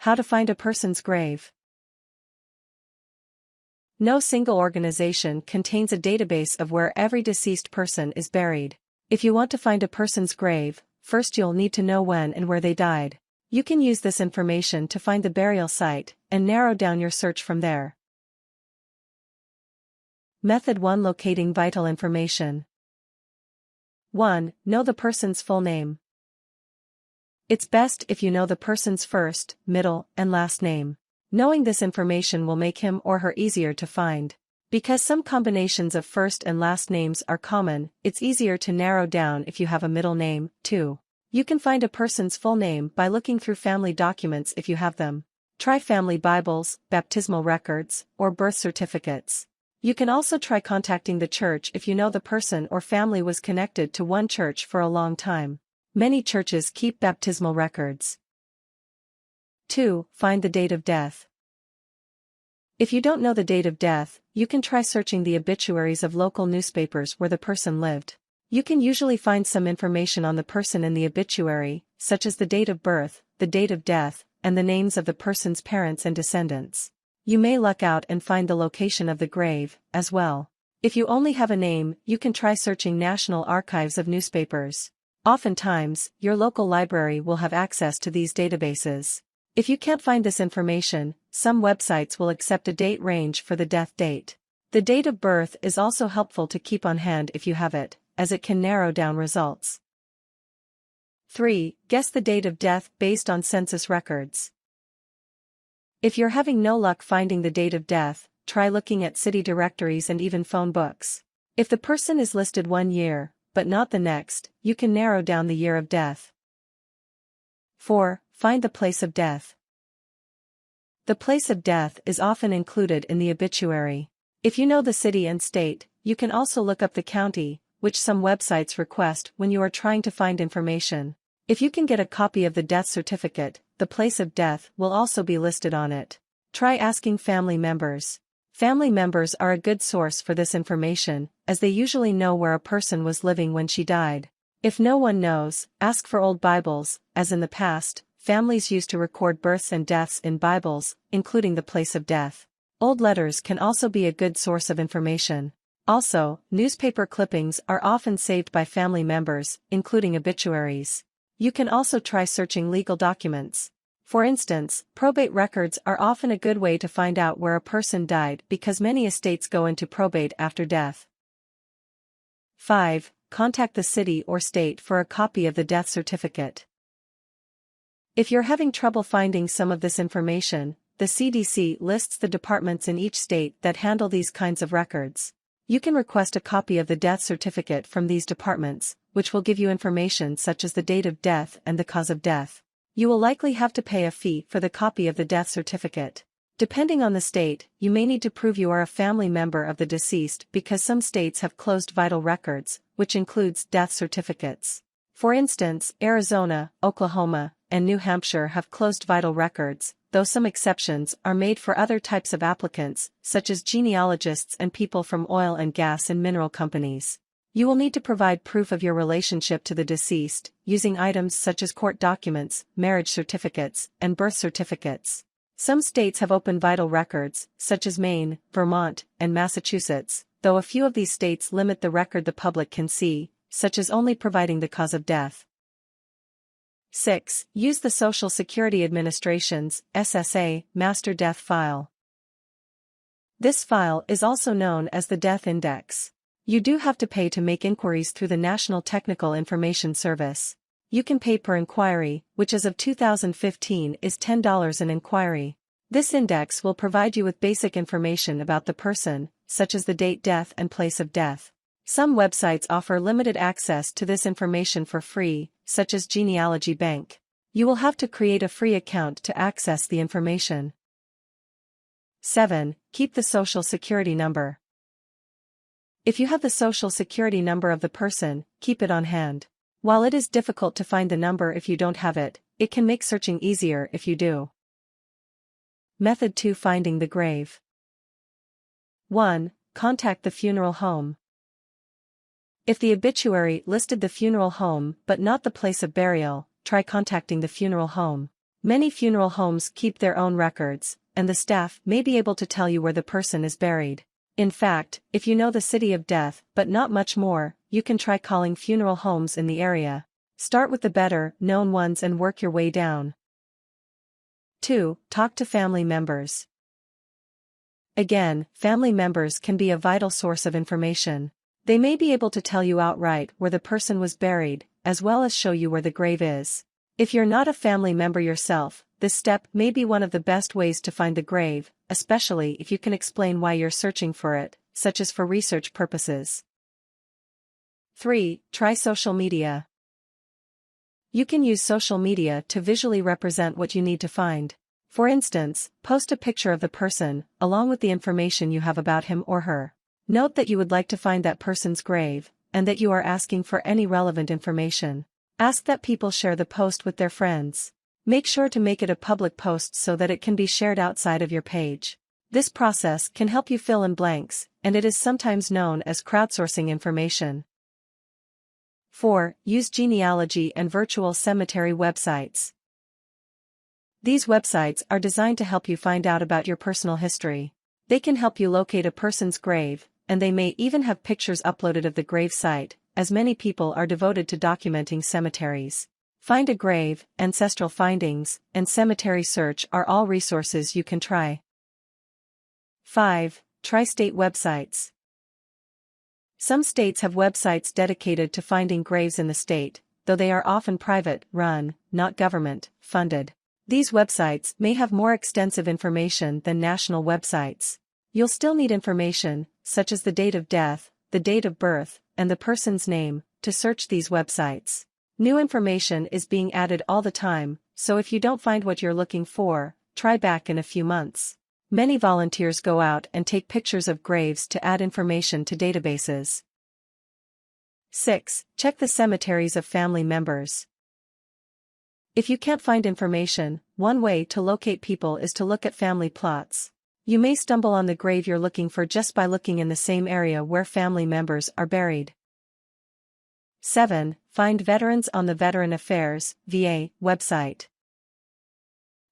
How to find a person's grave. No single organization contains a database of where every deceased person is buried. If you want to find a person's grave, first you'll need to know when and where they died. You can use this information to find the burial site and narrow down your search from there. Method 1. Locating vital information. 1. Know the person's full name. It's best if you know the person's first, middle, and last name. Knowing this information will make him or her easier to find. Because some combinations of first and last names are common, it's easier to narrow down if you have a middle name, too. You can find a person's full name by looking through family documents if you have them. Try family Bibles, baptismal records, or birth certificates. You can also try contacting the church if you know the person or family was connected to one church for a long time. Many churches keep baptismal records. 2. Find the date of death. If you don't know the date of death, you can try searching the obituaries of local newspapers where the person lived. You can usually find some information on the person in the obituary, such as the date of birth, the date of death, and the names of the person's parents and descendants. You may luck out and find the location of the grave, as well. If you only have a name, you can try searching National Archives of newspapers. Oftentimes, your local library will have access to these databases. If you can't find this information, some websites will accept a date range for the death date. The date of birth is also helpful to keep on hand if you have it, as it can narrow down results. 3. Guess the date of death based on census records. If you're having no luck finding the date of death, try looking at city directories and even phone books. If the person is listed one year, but not the next, you can narrow down the year of death. 4. Find the place of death. The place of death is often included in the obituary. If you know the city and state, you can also look up the county, which some websites request when you are trying to find information. If you can get a copy of the death certificate, the place of death will also be listed on it. Try asking family members. Family members are a good source for this information, as they usually know where a person was living when she died. If no one knows, ask for old Bibles, as in the past, families used to record births and deaths in Bibles, including the place of death. Old letters can also be a good source of information. Also, newspaper clippings are often saved by family members, including obituaries. You can also try searching legal documents. For instance, probate records are often a good way to find out where a person died because many estates go into probate after death. 5. Contact the city or state for a copy of the death certificate. If you're having trouble finding some of this information, the CDC lists the departments in each state that handle these kinds of records. You can request a copy of the death certificate from these departments, which will give you information such as the date of death and the cause of death. You will likely have to pay a fee for the copy of the death certificate. Depending on the state, you may need to prove you are a family member of the deceased because some states have closed vital records, which includes death certificates. For instance, Arizona, Oklahoma, and New Hampshire have closed vital records, though some exceptions are made for other types of applicants, such as genealogists and people from oil and gas and mineral companies. You will need to provide proof of your relationship to the deceased, using items such as court documents, marriage certificates, and birth certificates. Some states have open vital records, such as Maine, Vermont, and Massachusetts, though a few of these states limit the record the public can see, such as only providing the cause of death. 6. Use the Social Security Administration's SSA Master Death File. This file is also known as the Death Index. You do have to pay to make inquiries through the National Technical Information Service. You can pay per inquiry, which as of 2015 is $10 an inquiry. This index will provide you with basic information about the person, such as the date, death, and place of death. Some websites offer limited access to this information for free, such as Genealogy Bank. You will have to create a free account to access the information. 7. Keep the Social Security number. If you have the Social Security number of the person, keep it on hand. While it is difficult to find the number if you don't have it, it can make searching easier if you do. Method 2. Finding the grave. 1. Contact the funeral home. If the obituary listed the funeral home but not the place of burial, try contacting the funeral home. Many funeral homes keep their own records, and the staff may be able to tell you where the person is buried. In fact, if you know the city of death but not much more, you can try calling funeral homes in the area. Start with the better-known ones and work your way down. 2. Talk to family members. Again, family members can be a vital source of information. They may be able to tell you outright where the person was buried, as well as show you where the grave is. If you're not a family member yourself, this step may be one of the best ways to find the grave, especially if you can explain why you're searching for it, such as for research purposes. 3. Try social media. You can use social media to visually represent what you need to find. For instance, post a picture of the person, along with the information you have about him or her. Note that you would like to find that person's grave, and that you are asking for any relevant information. Ask that people share the post with their friends. Make sure to make it a public post so that it can be shared outside of your page. This process can help you fill in blanks, and it is sometimes known as crowdsourcing information. 4. Use genealogy and virtual cemetery websites. These websites are designed to help you find out about your personal history. They can help you locate a person's grave, and they may even have pictures uploaded of the grave site, as many people are devoted to documenting cemeteries. Find a Grave, Ancestral Findings, and Cemetery Search are all resources you can try. 5. Try state websites. Some states have websites dedicated to finding graves in the state, though they are often private-run, not government-funded. These websites may have more extensive information than national websites. You'll still need information, such as the date of death, the date of birth, and the person's name, to search these websites. New information is being added all the time, so if you don't find what you're looking for, try back in a few months. Many volunteers go out and take pictures of graves to add information to databases. 6. Check the cemeteries of family members. If you can't find information, one way to locate people is to look at family plots. You may stumble on the grave you're looking for just by looking in the same area where family members are buried. 7. Find veterans on the Veteran Affairs (VA) website.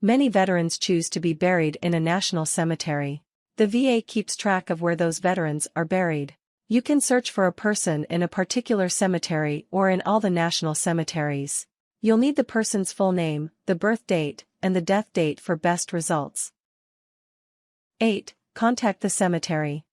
Many veterans choose to be buried in a national cemetery. The VA keeps track of where those veterans are buried. You can search for a person in a particular cemetery or in all the national cemeteries. You'll need the person's full name, the birth date, and the death date for best results. 8. Contact the cemetery.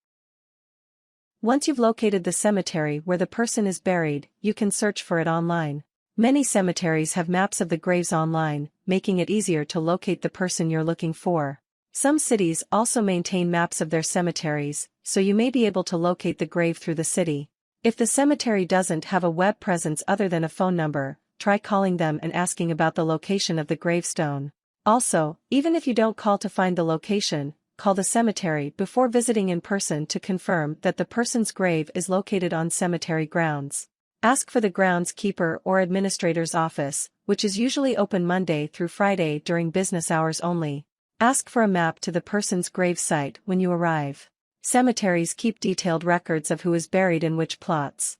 Once you've located the cemetery where the person is buried, you can search for it online. Many cemeteries have maps of the graves online, making it easier to locate the person you're looking for. Some cities also maintain maps of their cemeteries, so you may be able to locate the grave through the city. If the cemetery doesn't have a web presence other than a phone number, try calling them and asking about the location of the gravestone. Also, even if you don't call to find the location, call the cemetery before visiting in person to confirm that the person's grave is located on cemetery grounds. Ask for the groundskeeper or administrator's office, which is usually open Monday through Friday during business hours only. Ask for a map to the person's grave site when you arrive. Cemeteries keep detailed records of who is buried in which plots.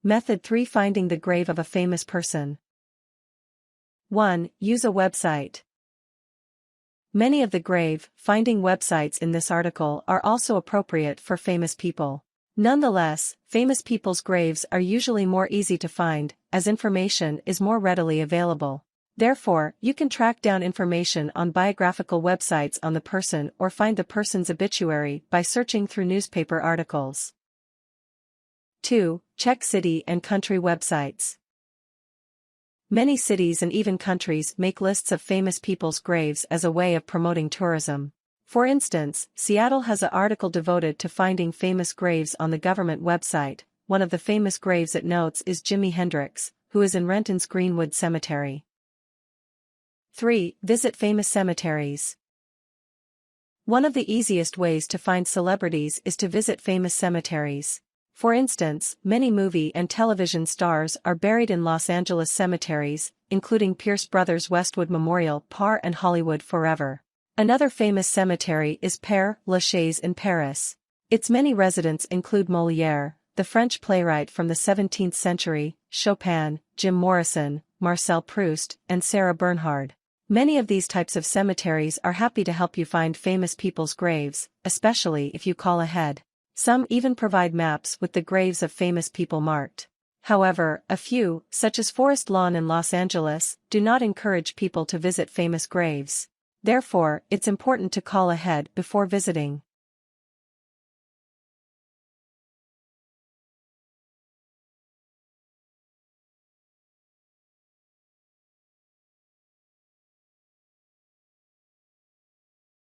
Method 3. Finding the grave of a famous person. 1. Use a website. Many of the grave-finding websites in this article are also appropriate for famous people. Nonetheless, famous people's graves are usually more easy to find, as information is more readily available. Therefore, you can track down information on biographical websites on the person or find the person's obituary by searching through newspaper articles. 2. Check city and country websites. Many cities and even countries make lists of famous people's graves as a way of promoting tourism. For instance, Seattle has an article devoted to finding famous graves on the government website. One of the famous graves it notes is Jimi Hendrix, who is in Renton's Greenwood Cemetery. 3. Visit famous cemeteries. One of the easiest ways to find celebrities is to visit famous cemeteries. For instance, many movie and television stars are buried in Los Angeles cemeteries, including Pierce Brothers Westwood Memorial Park and Hollywood Forever. Another famous cemetery is Père Lachaise in Paris. Its many residents include Molière, the French playwright from the 17th century, Chopin, Jim Morrison, Marcel Proust, and Sarah Bernhardt. Many of these types of cemeteries are happy to help you find famous people's graves, especially if you call ahead. Some even provide maps with the graves of famous people marked. However, a few, such as Forest Lawn in Los Angeles, do not encourage people to visit famous graves. Therefore, it's important to call ahead before visiting.